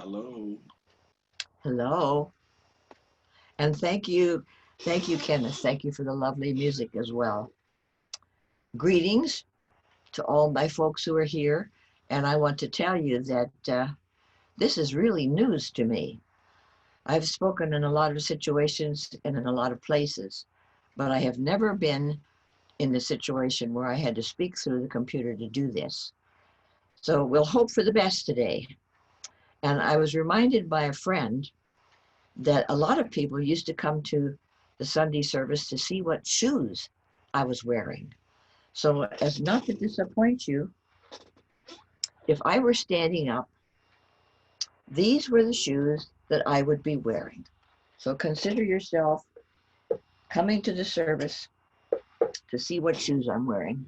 Hello. Hello, and thank you, Kenneth. Thank you for the lovely music as well. Greetings to all my folks who are here, and I want to tell you that this is really news to me. I've spoken in a lot of situations and in a lot of places, but I have never been in the situation where I had to speak through the computer to do this. So we'll hope for the best today. And I was reminded by a friend that a lot of people used to come to the Sunday service to see what shoes I was wearing. So, as not to disappoint you, if I were standing up, these were the shoes that I would be wearing. So, consider yourself coming to the service to see what shoes I'm wearing.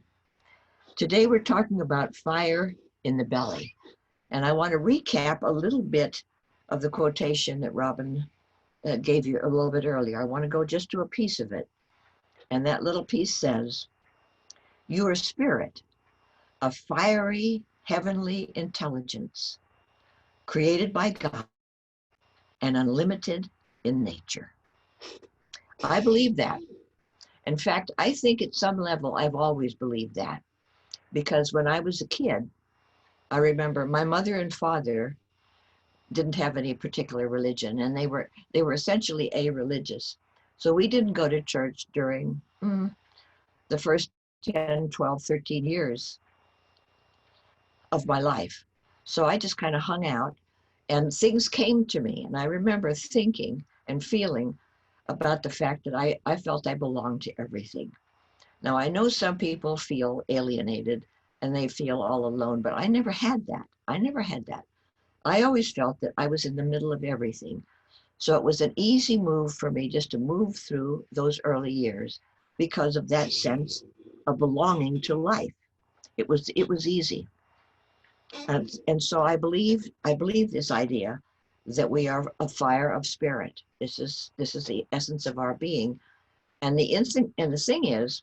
Today, we're talking about fire in the belly. And I want to recap a little bit of the quotation that Robin gave you a little bit earlier. I want to go just to a piece of it. And that little piece says, "You are spirit, a fiery heavenly intelligence, created by God and unlimited in nature." I believe that. In fact, I think at some level I've always believed that because when I was a kid, I remember my mother and father didn't have any particular religion, and they were essentially a-religious. So we didn't go to church during the first 10, 12, 13 years of my life. So I just kind of hung out and things came to me. And I remember thinking and feeling about the fact that I felt I belonged to everything. Now, I know some people feel alienated and they feel all alone, but I never had that. I never had that. I always felt that I was in the middle of everything. So it was an easy move for me just to move through those early years because of that sense of belonging to life. It was easy. And so I believe this idea that we are a fire of spirit. This is the essence of our being. And the thing is,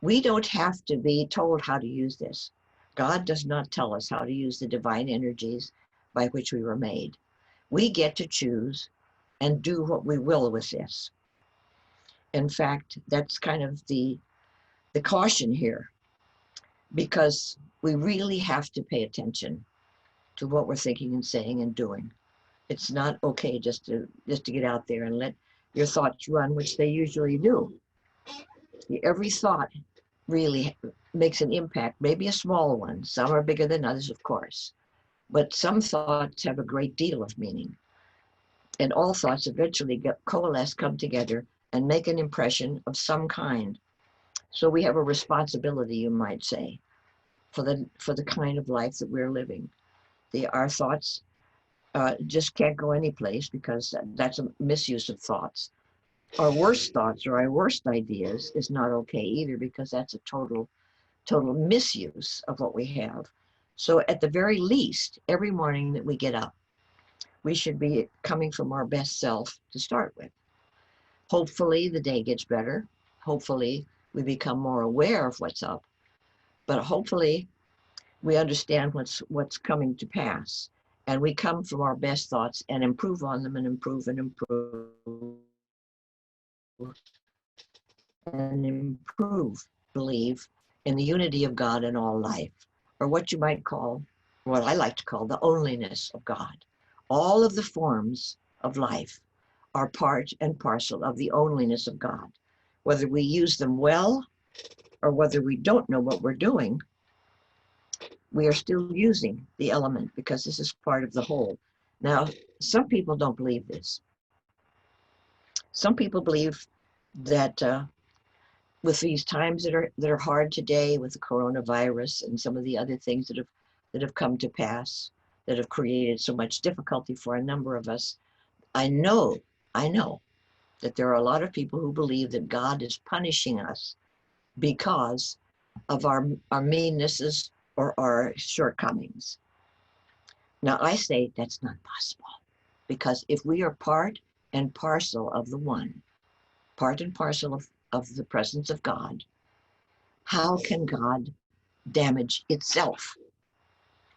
we don't have to be told how to use this. God does not tell us how to use the divine energies by which we were made. We get to choose and do what we will with this. In fact, that's kind of the caution here, because we really have to pay attention to what we're thinking and saying and doing. It's not okay just to get out there and let your thoughts run, which they usually do. Every thought really makes an impact, maybe a small one. Some are bigger than others, of course, but some thoughts have a great deal of meaning. And all thoughts eventually coalesce, come together, and make an impression of some kind. So we have a responsibility, you might say, for the kind of life that we're living. Our thoughts just can't go anyplace because that's a misuse of thoughts. Our worst thoughts or our worst ideas is not okay either, because that's a total misuse of what we have. So at the very least, every morning that we get up, we should be coming from our best self to start with. Hopefully the day gets better. Hopefully we become more aware of what's up. But hopefully we understand what's coming to pass. And we come from our best thoughts and improve on them and improve and improve and improve. Believe in the unity of God in all life, or what you might call, what I like to call, the onlyness of God. All of the forms of life are part and parcel of the onlyness of God. Whether we use them well or whether we don't know what we're doing, we are still using the element because this is part of the whole. Now, some people don't believe this. Some people believe that with these times that are hard today, with the coronavirus and some of the other things that have come to pass, that have created so much difficulty for a number of us, I know that there are a lot of people who believe that God is punishing us because of our meannesses or our shortcomings. Now, I say that's not possible, because if we are part and parcel of the one, part and parcel of the presence of God, how can God damage itself?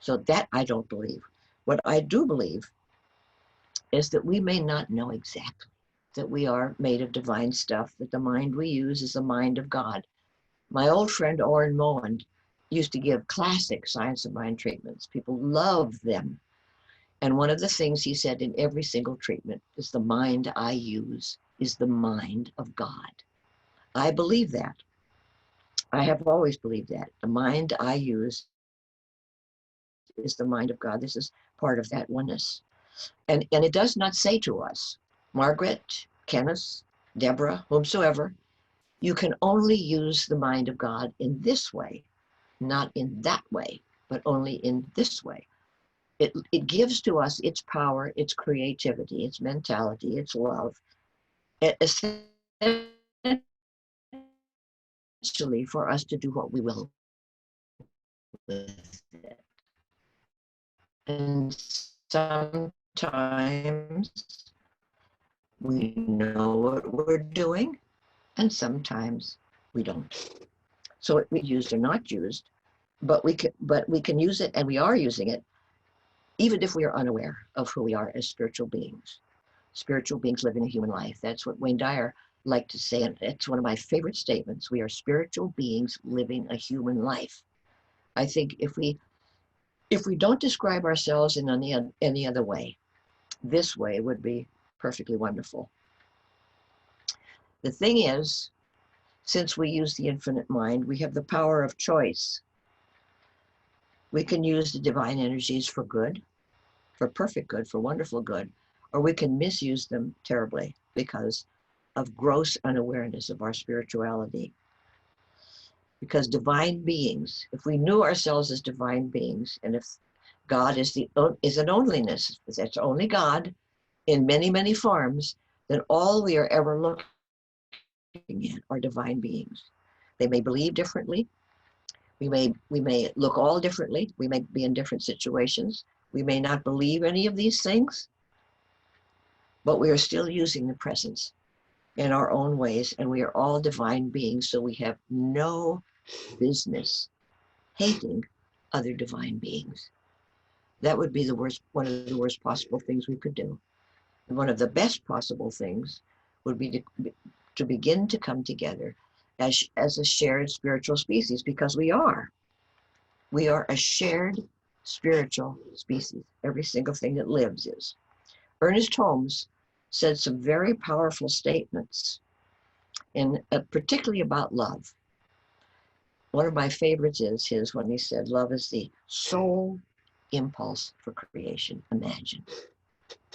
So that I don't believe. What I do believe is that we may not know exactly that we are made of divine stuff, that the mind we use is the mind of God. My old friend Orrin Moen used to give classic science of mind treatments. People love them. And one of the things he said in every single treatment is the mind I use is the mind of God. I believe that. I have always believed that. The mind I use is the mind of God. This is part of that oneness. And it does not say to us, Margaret, Kenneth, Deborah, whomsoever, you can only use the mind of God in this way, not in that way, but only in this way. It gives to us its power, its creativity, its mentality, its love, essentially for us to do what we will with it. And sometimes we know what we're doing, and sometimes we don't. So we used or not used, but we can use it, and we are using it, even if we are unaware of who we are as spiritual beings. Spiritual beings living a human life. That's what Wayne Dyer liked to say, and it's one of my favorite statements. We are spiritual beings living a human life. I think if we don't describe ourselves in any other way, this way would be perfectly wonderful. The thing is, since we use the infinite mind, we have the power of choice. We can use the divine energies for good, for perfect good, for wonderful good, or we can misuse them terribly because of gross unawareness of our spirituality. Because divine beings, if we knew ourselves as divine beings, and if God is an onlyness, that's only God in many, many forms, then all we are ever looking at are divine beings. They may believe differently. We may look all differently. We may be in different situations. We may not believe any of these things, but we are still using the presence in our own ways, and we are all divine beings, so we have no business hating other divine beings. That would be one of the worst possible things we could do. And one of the best possible things would be to begin to come together as a shared spiritual species, because we are a shared spiritual species. Every single thing that lives is. Ernest Holmes said some very powerful statements, particularly about love. One of my favorites is his when he said, love is the sole impulse for creation. Imagine.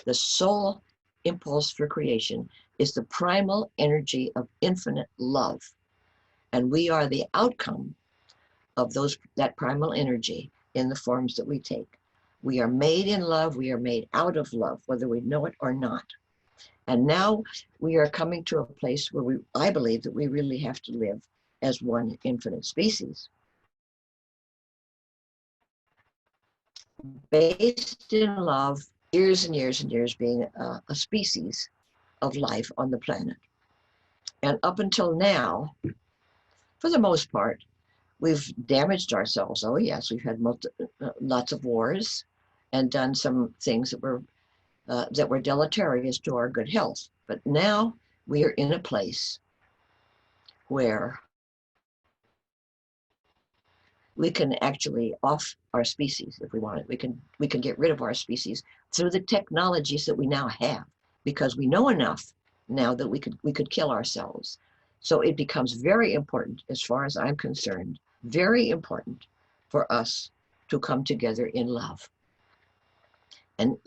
The sole impulse for creation is the primal energy of infinite love. And we are the outcome of that primal energy in the forms that we take. We are made in love. We are made out of love, whether we know it or not. And now we are coming to a place where I believe that we really have to live as one infinite species, based in love, years and years and years being a species of life on the planet. And up until now, for the most part, we've damaged ourselves. Oh yes, we've had lots of wars and done some things that were deleterious to our good health. But now we are in a place where we can actually off our species if we want it. We can get rid of our species through the technologies that we now have, because we know enough now that we could kill ourselves. So it becomes very important, as far as I'm concerned, very important for us to come together in love and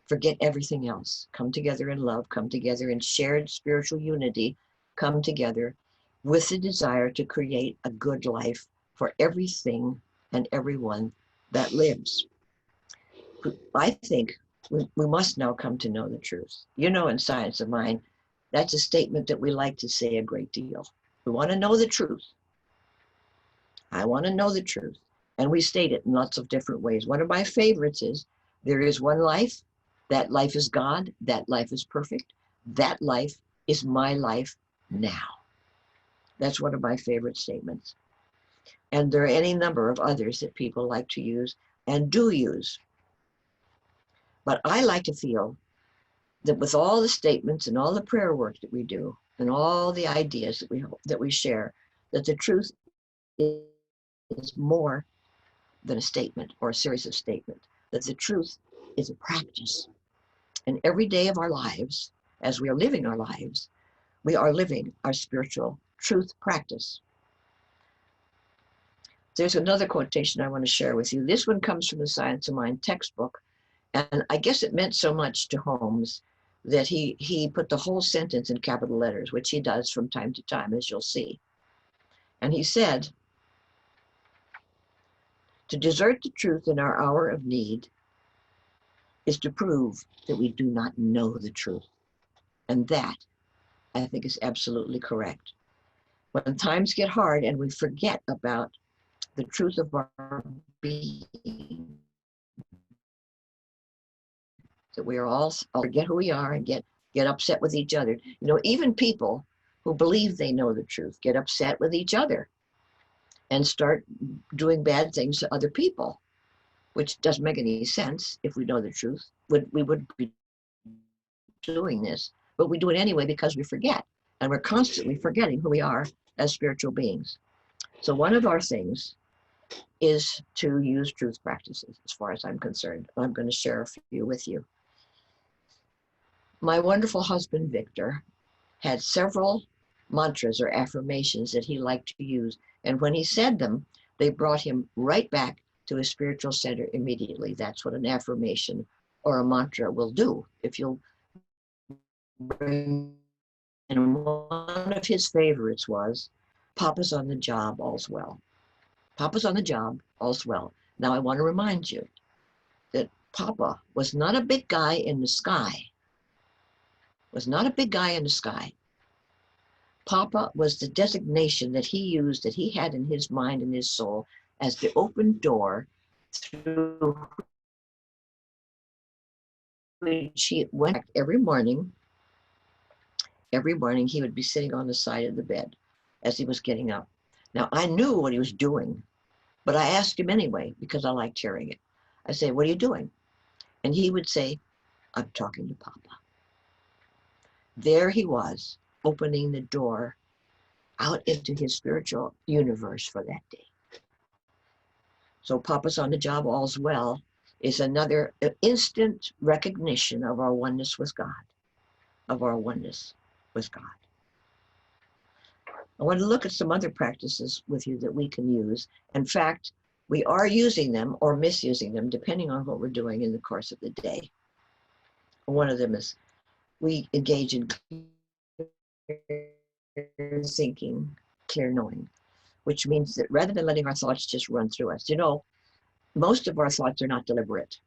forget everything else. Come together in love, come together in shared spiritual unity, come together with the desire to create a good life for everything and everyone that lives. I think we must now come to know the truth. You know, in Science of Mind, that's a statement that we like to say a great deal. We want to know the truth. I want to know the truth. And we state it in lots of different ways. One of my favorites is, there is one life. That life is God. That life is perfect. That life is my life now. That's one of my favorite statements. And there are any number of others that people like to use and do use. But I like to feel that with all the statements and all the prayer work that we do and all the ideas that we share, that the truth is more than a statement or a series of statements, that the truth is a practice. And every day of our lives, as we are living our lives, we are living our spiritual truth practice. There's another quotation I want to share with you. This one comes from the Science of Mind textbook, and I guess it meant so much to Holmes that he put the whole sentence in capital letters, which he does from time to time, as you'll see. And he said, "To desert the truth in our hour of need is to prove that we do not know the truth." And that, I think, is absolutely correct. When times get hard and we forget about the truth of our being, that we are all forget who we are and get upset with each other. You know, even people who believe they know the truth get upset with each other and start doing bad things to other people, which doesn't make any sense. If we know the truth, we would be doing this, but we do it anyway because we forget, and we're constantly forgetting who we are as spiritual beings. So one of our things is to use truth practices, as far as I'm concerned. I'm going to share a few with you. My wonderful husband, Victor, had several mantras or affirmations that he liked to use. And when he said them, they brought him right back to his spiritual center immediately. That's what an affirmation or a mantra will do. If you'll bring, and one of his favorites was, "Papa's on the job, all's well." Papa's on the job, all's well. Now I want to remind you that Papa was not a big guy in the sky. Was not a big guy in the sky. Papa was the designation that he used, that he had in his mind and his soul, as the open door through which he went every morning. Every morning he would be sitting on the side of the bed as he was getting up. Now I knew what he was doing, but I asked him anyway because I liked hearing it. I say, "What are you doing?" And he would say, "I'm talking to Papa." There he was, opening the door out into his spiritual universe for that day. So Papa's on the job, all's well, is another instant recognition of our oneness with God, of our oneness with God. I want to look at some other practices with you that we can use. In fact, we are using them or misusing them depending on what we're doing in the course of the day. One of them is we engage in clear thinking, clear knowing, which means that rather than letting our thoughts just run through us, you know, most of our thoughts are not deliberate,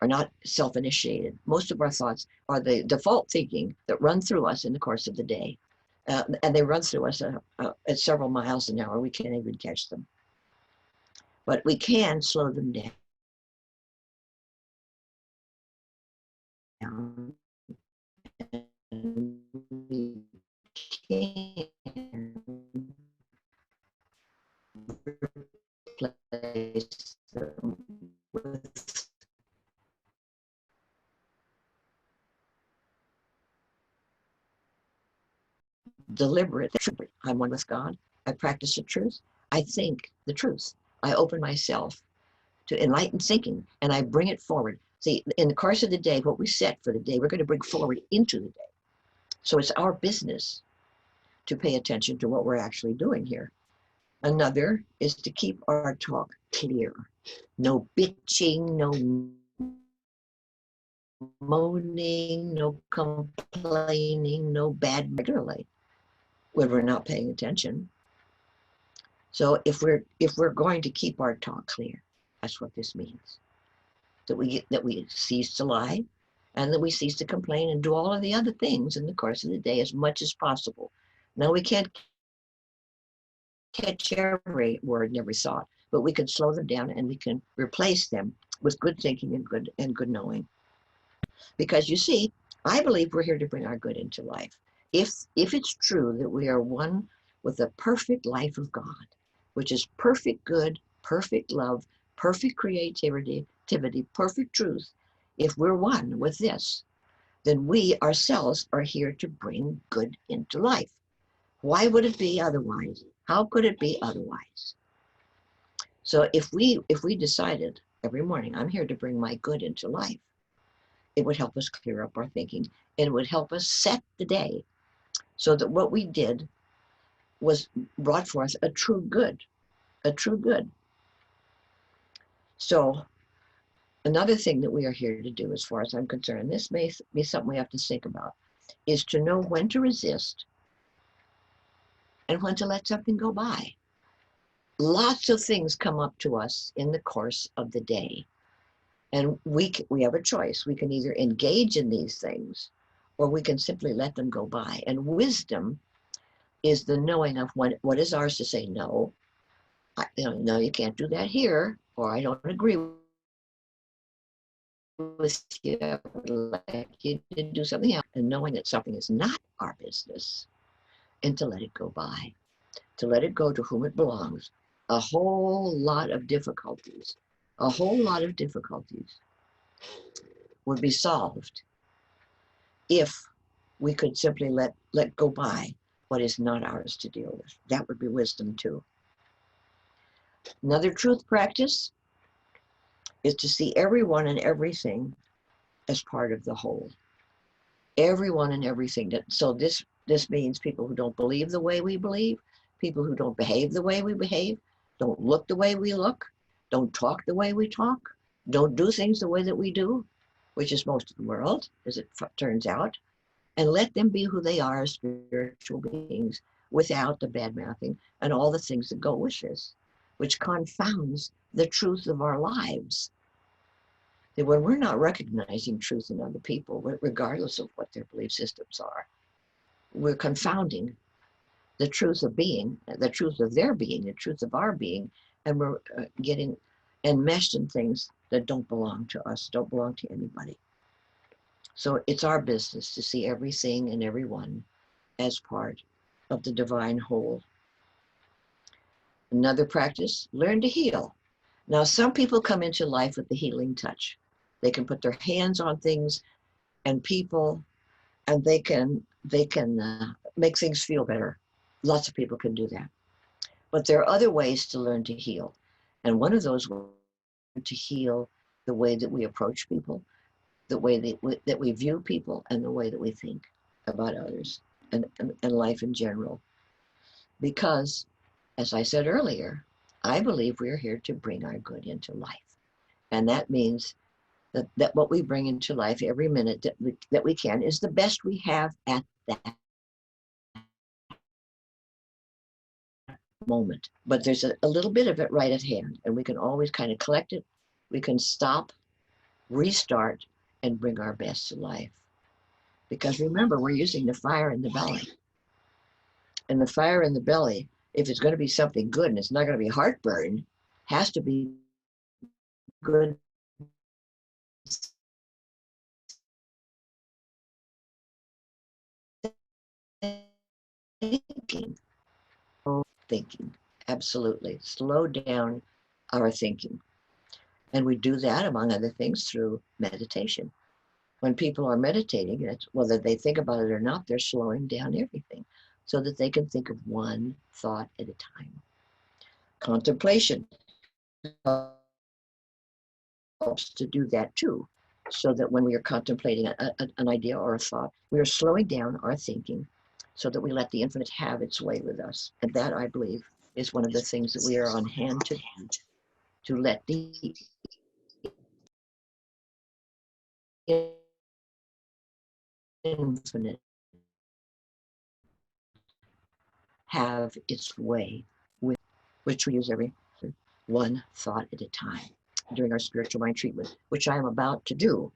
are not self-initiated. Most of our thoughts are the default thinking that run through us in the course of the day. And they run through us at several miles an hour. We can't even catch them. But we can slow them down. And we can replace them with deliberate. I'm one with God. I practice the truth. I think the truth. I open myself to enlightened thinking, and I bring it forward. See, in the course of the day, what we set for the day, we're going to bring forward into the day. So it's our business to pay attention to what we're actually doing here. Another is to keep our talk clear. No bitching, no moaning, no complaining, no bad regularly when we're not paying attention. So if we're going to keep our talk clear, that's what this means. That we cease to lie, and that we cease to complain and do all of the other things in the course of the day as much as possible. Now we can't catch every word and every thought, but we can slow them down and we can replace them with good thinking and good knowing. Because you see, I believe we're here to bring our good into life. If it's true that we are one with the perfect life of God, which is perfect good, perfect love, perfect creativity, perfect truth, if we're one with this, then we ourselves are here to bring good into life. Why would it be otherwise? How could it be otherwise? So if we decided every morning, I'm here to bring my good into life, it would help us clear up our thinking, and it would help us set the day so that what we did was brought forth a true good, a true good. So another thing that we are here to do, as far as I'm concerned, and this may be something we have to think about, is to know when to resist and when to let something go by. Lots of things come up to us in the course of the day, and we have a choice. We can either engage in these things, or we can simply let them go by. And wisdom is the knowing of what is ours to say no. No, you can't do that here, or I don't agree with you. I would like you to do something else. And knowing that something is not our business, and to let it go by, to let it go to whom it belongs. A whole lot of difficulties would be solved if we could simply let go by what is not ours to deal with. That would be wisdom too. Another truth practice is to see everyone and everything as part of the whole. Everyone and everything. So this means people who don't believe the way we believe, people who don't behave the way we behave, don't look the way we look, don't talk the way we talk, don't do things the way that we do, which is most of the world, as it turns out, and let them be who they are as spiritual beings without the bad mouthing and all the things that go with this, which confounds the truth of our lives. That when we're not recognizing truth in other people, regardless of what their belief systems are, we're confounding the truth of being, the truth of their being, the truth of our being, and we're getting enmeshed in things that don't belong to us, don't belong to anybody. So it's our business to see everything and everyone as part of the divine whole. Another practice, learn to heal. Now, some people come into life with the healing touch. They can put their hands on things and people, and they can make things feel better. Lots of people can do that. But there are other ways to learn to heal. And one of those ways to heal the way that we approach people, the way that we view people, and the way that we think about others and life in general. Because, as I said earlier, I believe we are here to bring our good into life. And that means that what we bring into life every minute that we can is the best we have at that moment. But there's a little bit of it right at hand, and we can always kind of collect it. We can stop, restart, and bring our best to life. Because remember, we're using the fire in the belly. And the fire in the belly, if it's going to be something good and it's not going to be heartburn, has to be good thinking. Thinking, absolutely. Slow down our thinking. And we do that, among other things, through meditation. When people are meditating, whether they think about it or not, they're slowing down everything so that they can think of one thought at a time. Contemplation helps to do that too, so that when we are contemplating an idea or a thought, we are slowing down our thinking so that we let the infinite have its way with us. And that, I believe, is one of the things that we are on hand to let the infinite have its way with which we use every one thought at a time. During our spiritual mind treatment, which I am about to do,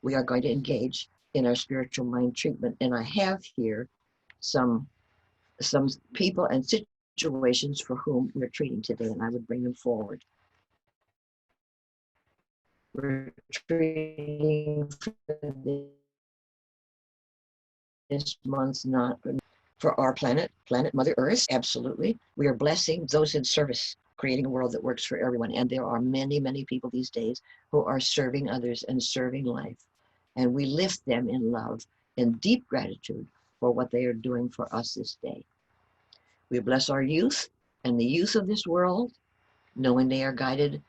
we are going to engage in our spiritual mind treatment. And I have here some people and situations for whom we're treating today, and I would bring them forward. We're treating for this month, not for our planet Mother Earth, absolutely. We are blessing those in service, creating a world that works for everyone. And there are many, many people these days who are serving others and serving life. and we lift them in love and deep gratitude for what they are doing for us this day. We bless our youth and the youth of this world, knowing they are guided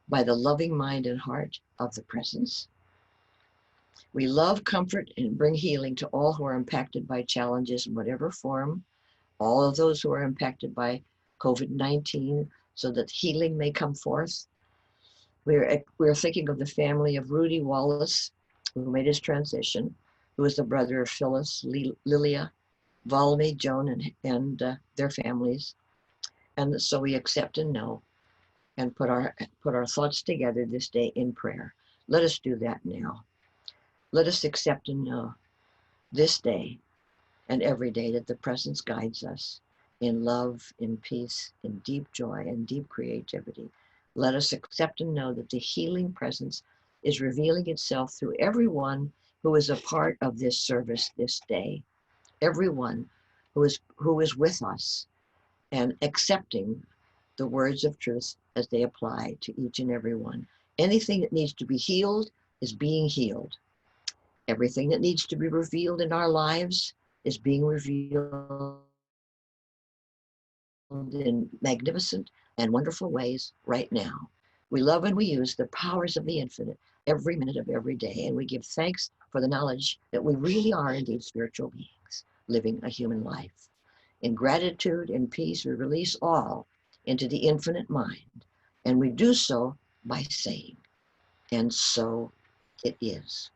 by the loving mind and heart of the presence. We love, comfort, and bring healing to all who are impacted by challenges in whatever form, all of those who are impacted by COVID-19, so that healing may come forth. We're thinking of the family of Rudy Wallace, who made his transition, who is the brother of Phyllis, Lilia, Valmy, Joan, and their families. And so we accept and know and put our thoughts together this day in prayer. Let us do that now. Let us accept and know this day and every day that the presence guides us in love, in peace, in deep joy, and deep creativity. Let us accept and know that the healing presence is revealing itself through everyone who is a part of this service this day. Everyone who is with us and accepting the words of truth as they apply to each and every one. Anything that needs to be healed is being healed. Everything that needs to be revealed in our lives is being revealed in magnificent and wonderful ways right now. We love and we use the powers of the infinite every minute of every day, and we give thanks for the knowledge that we really are indeed spiritual beings living a human life. In gratitude and peace, we release all into the infinite mind, and we do so by saying, and so it is.